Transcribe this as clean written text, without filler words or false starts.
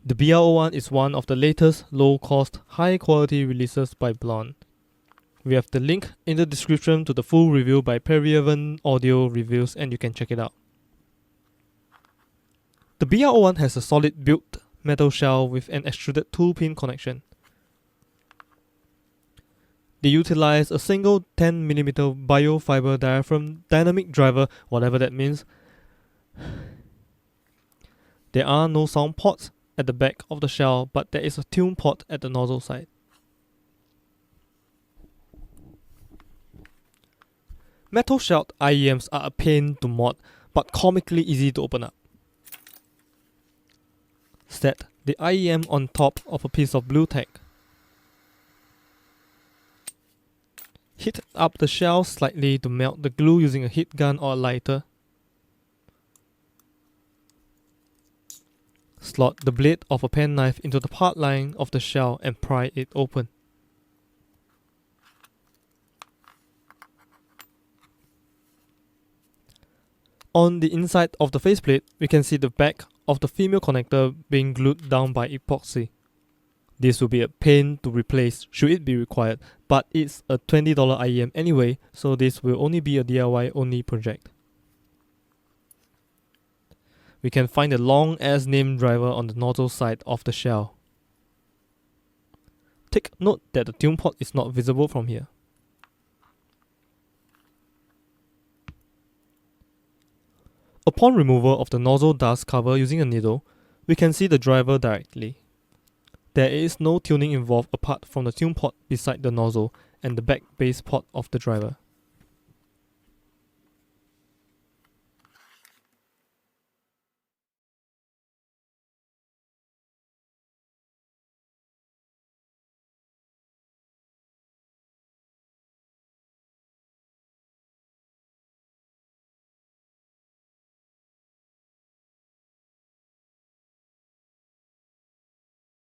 The BL01 is one of the latest low-cost, high-quality releases by Blon. We have the link in the description to the full review by Perrivan Audio Reviews and you can check it out. The BL01 has a solid built metal shell with an extruded 2-pin connection. They utilize a single 10mm biofiber diaphragm dynamic driver, whatever that means. There are no sound ports at the back of the shell, but there is a tune port at the nozzle side. Metal shelled IEMs are a pain to mod, but comically easy to open up. Set the IEM on top of a piece of blue tack. Heat up the shell slightly to melt the glue using a heat gun or a lighter. Slot the blade of a penknife into the part line of the shell and pry it open. On the inside of the faceplate, we can see the back of the female connector being glued down by epoxy. This will be a pain to replace should it be required, but it's a $20 IEM anyway, so this will only be a DIY only project. We can find the long ass name driver on the nozzle side of the shell. Take note that the tune port is not visible from here. Upon removal of the nozzle dust cover using a needle, we can see the driver directly. There is no tuning involved apart from the tune port beside the nozzle and the back base port of the driver.